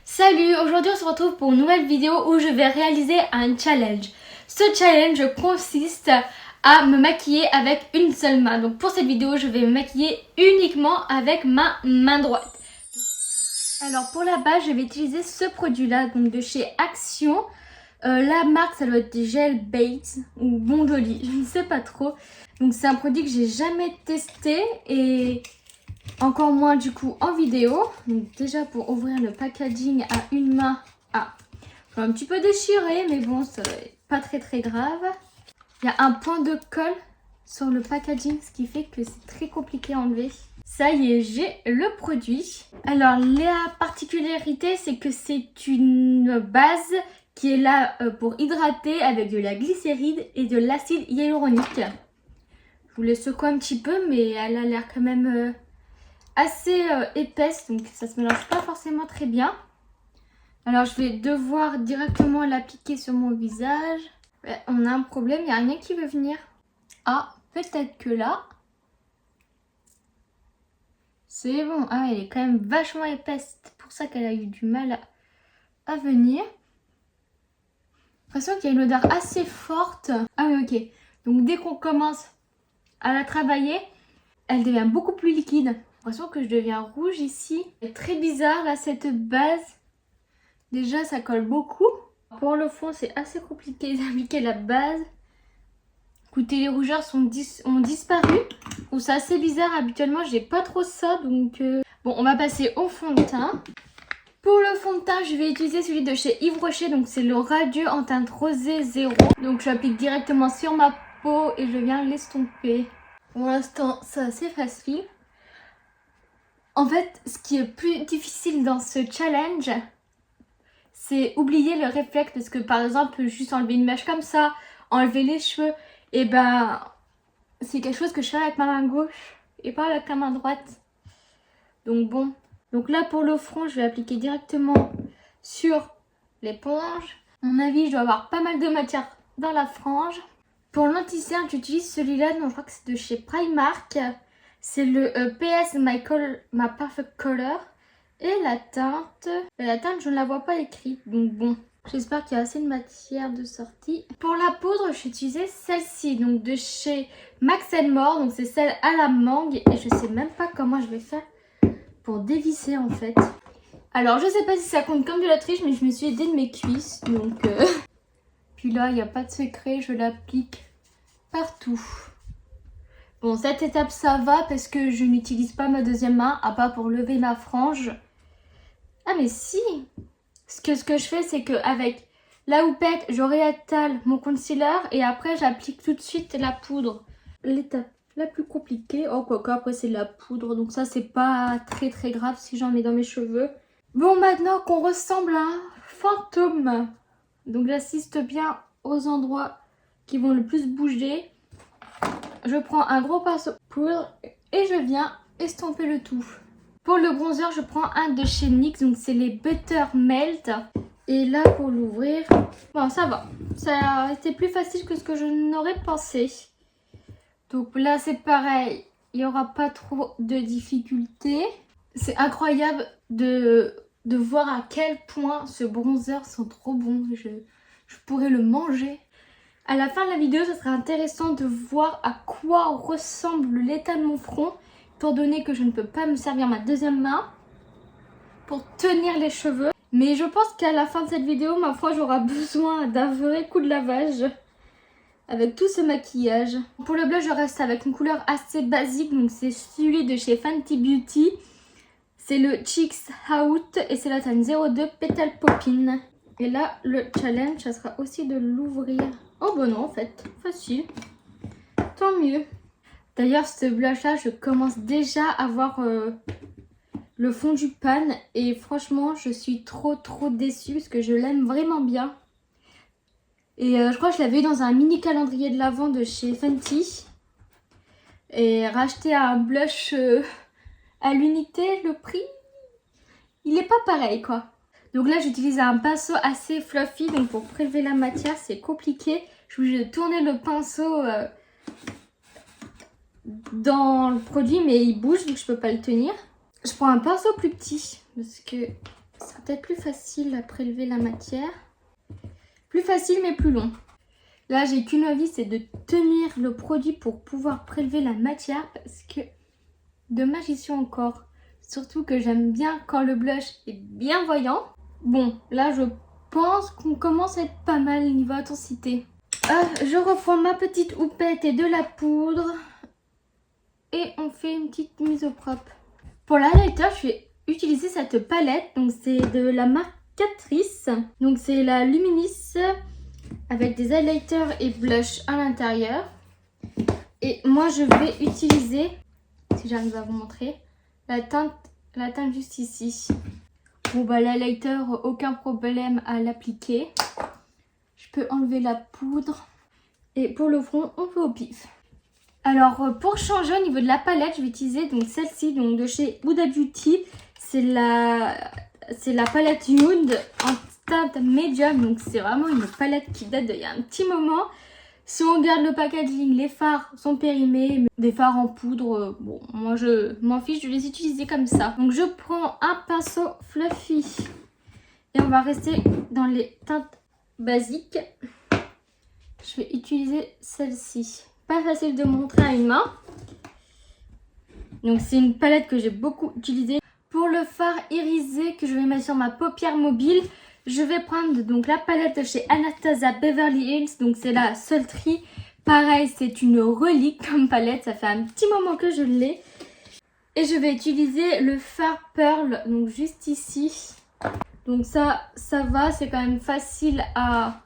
Salut, aujourd'hui on se retrouve pour une nouvelle vidéo où je vais réaliser un challenge. Ce challenge consiste à me maquiller avec une seule main. Donc pour cette vidéo, je vais me maquiller uniquement avec ma main droite. Alors pour la base, je vais utiliser ce produit-là, donc de chez Action. La marque, ça doit être Gel Base ou Bon Joli, je ne sais pas trop. Donc c'est un produit que j'ai jamais testé et encore moins du coup en vidéo. Donc déjà pour ouvrir le packaging à une main, un petit peu déchiré, mais bon, ça n'est pas très grave. Il y a un point de colle sur le packaging, ce qui fait que c'est très compliqué à enlever. Ça y est, j'ai le produit. Alors la particularité, c'est que c'est une base qui est là pour hydrater avec de la glycérine et de l'acide hyaluronique. Je vous les secoue un petit peu, mais elle a l'air quand même assez épaisse, donc ça se mélange pas forcément très bien. Alors je vais devoir directement l'appliquer sur mon visage. On a un problème, il n'y a rien qui veut venir. Ah, peut-être que là. C'est bon. Ah, elle est quand même vachement épaisse. C'est pour ça qu'elle a eu du mal à venir. J'ai l'impression qu'il y a une odeur assez forte. Ah oui, ok. Donc dès qu'on commence à la travailler, elle devient beaucoup plus liquide. J'ai l'impression que je deviens rouge ici. C'est très bizarre là, cette base. Déjà, ça colle beaucoup. Pour le fond, c'est assez compliqué d'appliquer la base. Écoutez, les rougeurs ont disparu. Ou c'est assez bizarre. Habituellement, j'ai pas trop ça. Donc, bon, on va passer au fond de teint. Pour le fond de teint, je vais utiliser celui de chez Yves Rocher. Donc, c'est le Radieux en teinte rosé 0. Donc, je l'applique directement sur ma peau et je viens l'estomper. Pour l'instant, c'est assez facile. En fait, ce qui est plus difficile dans ce challenge, c'est oublier le réflexe. Parce que, par exemple, juste enlever une mèche comme ça, enlever les cheveux, et ben, c'est quelque chose que je fais avec ma main gauche et pas avec la main droite. Donc bon. Donc là, pour le front, je vais appliquer directement sur l'éponge. À mon avis, je dois avoir pas mal de matière dans la frange. Pour l'anti-cerne, j'utilise celui-là. Non, je crois que c'est de chez Primark. C'est le PS My Perfect Color. Et la teinte, je ne la vois pas écrite. Donc bon, j'espère qu'il y a assez de matière de sortie. Pour la poudre, je vais utiliser celle-ci. Donc de chez Max More. Donc c'est celle à la mangue. Et je sais même pas comment je vais faire pour dévisser en fait. Alors je sais pas si ça compte comme de la triche, mais je me suis aidée de mes cuisses. Donc puis là, il n'y a pas de secret. Je l'applique partout. Bon, cette étape ça va parce que je n'utilise pas ma deuxième main, à part pour lever ma frange. Ah mais si! Ce que je fais, c'est qu'avec la houppette, je réétale mon concealer et après j'applique tout de suite la poudre. L'étape la plus compliquée, oh quoi qu'après c'est de la poudre, donc ça c'est pas très grave si j'en mets dans mes cheveux. Bon, maintenant qu'on ressemble à un fantôme, donc j'assiste bien aux endroits qui vont le plus bouger. Je prends un gros pinceau de poudre et je viens estomper le tout. Pour le bronzer, je prends un de chez NYX, donc c'est les Butter Melt. Et là, pour l'ouvrir, bon, ça va. Ça a été plus facile que ce que je n'aurais pensé. Donc là, c'est pareil. Il n'y aura pas trop de difficultés. C'est incroyable de voir à quel point ce bronzer sent trop bon. Je pourrais le manger. À la fin de la vidéo, ce sera intéressant de voir à quoi ressemble l'état de mon front, étant donné que je ne peux pas me servir ma deuxième main pour tenir les cheveux. Mais je pense qu'à la fin de cette vidéo, ma foi, j'aurai besoin d'un vrai coup de lavage avec tout ce maquillage. Pour le blush, je reste avec une couleur assez basique, donc c'est celui de chez Fenty Beauty. C'est le Cheeks Out et c'est la teinte 02 Petal Poppin'. Et là, le challenge, ça sera aussi de l'ouvrir. Oh bah non, en fait, facile. Tant mieux. D'ailleurs, ce blush-là, je commence déjà à voir le fond du pan. Et franchement, je suis trop déçue parce que je l'aime vraiment bien. Et je crois que je l'avais eu dans un mini calendrier de l'Avent de chez Fenty. Et racheter un blush à l'unité, le prix, il est pas pareil quoi. Donc là, j'utilise un pinceau assez fluffy. Donc pour prélever la matière, c'est compliqué. Je suis obligée de tourner le pinceau dans le produit, mais il bouge donc je peux pas le tenir. Je prends un pinceau plus petit parce que Ce sera peut-être plus facile à prélever la matière. Plus facile mais plus long. Là, j'ai qu'une envie, c'est de tenir le produit pour pouvoir prélever la matière parce que de magicien encore. Surtout que j'aime bien quand le blush est bien voyant. Bon, là, je pense qu'on commence à être pas mal niveau intensité. Je reprends ma petite houppette et de la poudre. Et on fait une petite mise au propre. Pour l'highlighter, je vais utiliser cette palette. Donc, c'est de la marque Catrice. Donc, c'est la Luminis avec des highlighters et blush à l'intérieur. Et moi, je vais utiliser, si j'arrive à vous montrer, la teinte juste ici. Bon, bah, l'highlighter, aucun problème à l'appliquer. Je peux enlever la poudre. Et pour le front, on fait au pif. Alors, pour changer au niveau de la palette, je vais utiliser donc celle-ci, donc de chez Huda Beauty. C'est la palette Nude en teinte médium. Donc, c'est vraiment une palette qui date d'il y a un petit moment. Si on regarde le packaging, les fards sont périmés. Des fards en poudre, bon, moi je m'en fiche de les utiliser comme ça. Donc, je prends un pinceau fluffy. Et on va rester dans les teintes basiques. Je vais utiliser celle-ci. Pas facile de montrer à une main. Donc c'est une palette que j'ai beaucoup utilisée. Pour le fard irisé que je vais mettre sur ma paupière mobile, je vais prendre donc la palette de chez Anastasia Beverly Hills. Donc c'est la Sultry. Pareil, c'est une relique comme palette. Ça fait un petit moment que je l'ai. Et je vais utiliser le fard Pearl, donc juste ici. Donc ça va, c'est quand même facile à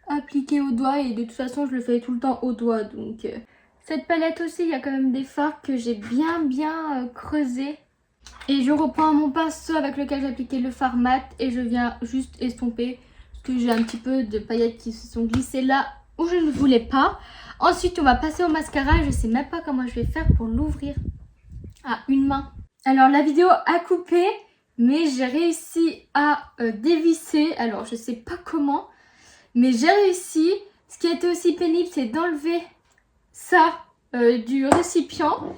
appliquer au doigt et de toute façon je le fais tout le temps au doigt. Donc cette palette aussi, il y a quand même des fards que j'ai bien creusé. Et je reprends mon pinceau avec lequel j'ai appliqué le fard mat et je viens juste estomper parce que j'ai un petit peu de paillettes qui se sont glissées là où je ne voulais pas. Ensuite on va passer au mascara et je sais même pas comment je vais faire pour l'ouvrir à une main. Alors la vidéo a coupé mais j'ai réussi à dévisser, alors je sais pas comment. Mais j'ai réussi. Ce qui a été aussi pénible, c'est d'enlever ça du récipient.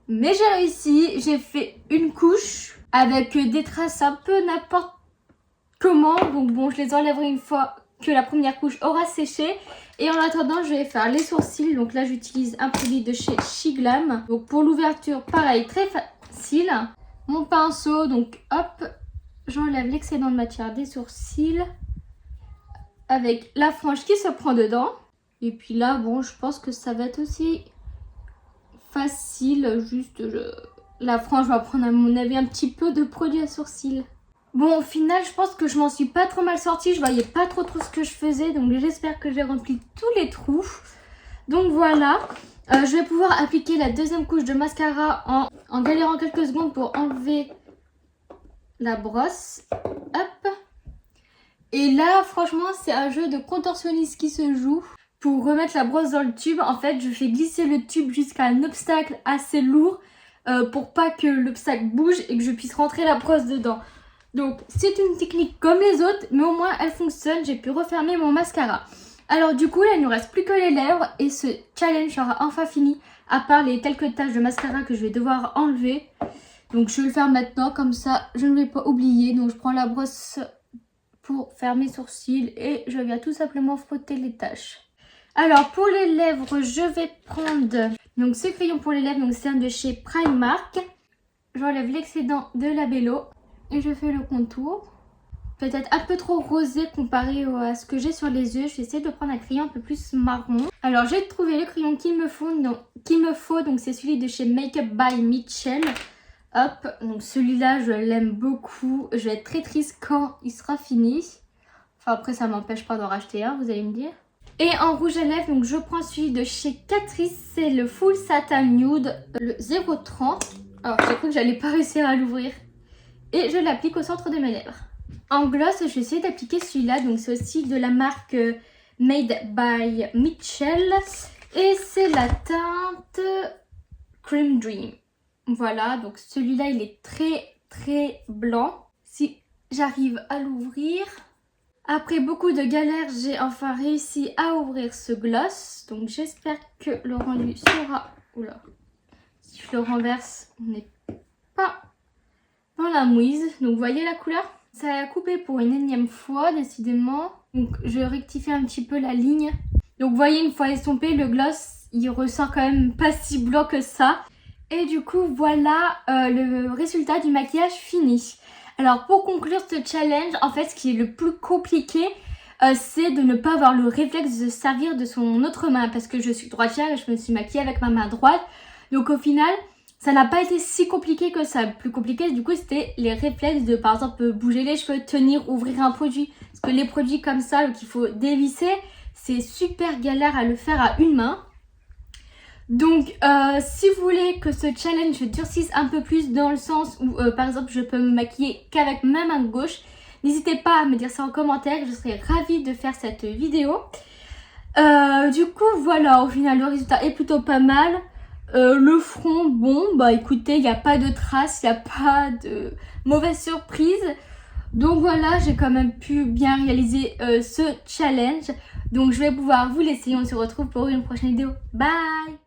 Mais j'ai réussi. J'ai fait une couche avec des traces un peu n'importe comment. Donc bon, je les enlèverai une fois que la première couche aura séché. Et en attendant, je vais faire les sourcils. Donc là, j'utilise un produit de chez Shiglam. Donc pour l'ouverture, pareil, très facile. Mon pinceau, donc hop, j'enlève l'excédent de matière des sourcils. Avec la frange qui se prend dedans. Et puis là, bon, je pense que ça va être aussi facile. Juste, la frange va prendre à mon avis un petit peu de produit à sourcils. Bon, au final, je pense que je m'en suis pas trop mal sortie. Je voyais pas trop ce que je faisais. Donc j'espère que j'ai rempli tous les trous. Donc voilà. Je vais pouvoir appliquer la deuxième couche de mascara en galérant quelques secondes pour enlever la brosse. Hop. Et là, franchement, c'est un jeu de contorsionniste qui se joue. Pour remettre la brosse dans le tube, en fait, je fais glisser le tube jusqu'à un obstacle assez lourd pour pas que l'obstacle bouge et que je puisse rentrer la brosse dedans. Donc, c'est une technique comme les autres, mais au moins, elle fonctionne. J'ai pu refermer mon mascara. Alors, du coup, là, il ne nous reste plus que les lèvres et ce challenge sera enfin fini, à part les quelques taches de mascara que je vais devoir enlever. Donc, je vais le faire maintenant, comme ça, je ne vais pas oublier. Donc, je prends la brosse pour faire mes sourcils et je viens tout simplement frotter les taches. Alors pour les lèvres, je vais prendre donc ce crayon pour les lèvres, donc c'est un de chez Primark. J'enlève l'excédent de Labello et je fais le contour. Peut-être un peu trop rosé comparé à ce que j'ai sur les yeux. Je vais essayer de prendre un crayon un peu plus marron. Alors j'ai trouvé le crayon qu'il me faut, donc c'est celui de chez Makeup by Mitchell. Hop, donc celui-là je l'aime beaucoup. Je vais être très triste quand il sera fini. Enfin après ça m'empêche pas d'en racheter un, vous allez me dire. Et en rouge à lèvres, donc je prends celui de chez Catrice. C'est le Full Satin Nude, le 030. Alors j'ai cru que j'allais pas réussir à l'ouvrir. Et je l'applique au centre de mes lèvres. En gloss, je vais essayer d'appliquer celui-là. Donc c'est aussi de la marque Made by Mitchell. Et c'est la teinte Cream Dream. Voilà, donc celui-là, il est très blanc. Si j'arrive à l'ouvrir. Après beaucoup de galères, j'ai enfin réussi à ouvrir ce gloss. Donc j'espère que le rendu sera... Oula, si je le renverse, on n'est pas dans la mouise. Donc vous voyez la couleur? Ça a coupé pour une énième fois décidément. Donc je rectifie un petit peu la ligne. Donc vous voyez, une fois estompé, le gloss il ressort quand même pas si blanc que ça. Et du coup voilà le résultat du maquillage fini. Alors pour conclure ce challenge, en fait ce qui est le plus compliqué c'est de ne pas avoir le réflexe de se servir de son autre main, parce que je suis droitière et je me suis maquillée avec ma main droite. Donc au final ça n'a pas été si compliqué que ça. Le plus compliqué du coup c'était les réflexes de par exemple bouger les cheveux, tenir, ouvrir un produit. Parce que les produits comme ça qu'il faut dévisser, c'est super galère à le faire à une main. Donc si vous voulez que ce challenge durcisse un peu plus dans le sens où par exemple je peux me maquiller qu'avec ma main gauche, n'hésitez pas à me dire ça en commentaire, je serais ravie de faire cette vidéo. Du coup voilà, au final le résultat est plutôt pas mal. Le front, bon bah écoutez, il n'y a pas de traces, il n'y a pas de mauvaise surprise. Donc voilà, j'ai quand même pu bien réaliser ce challenge. Donc je vais pouvoir vous laisser, on se retrouve pour une prochaine vidéo. Bye!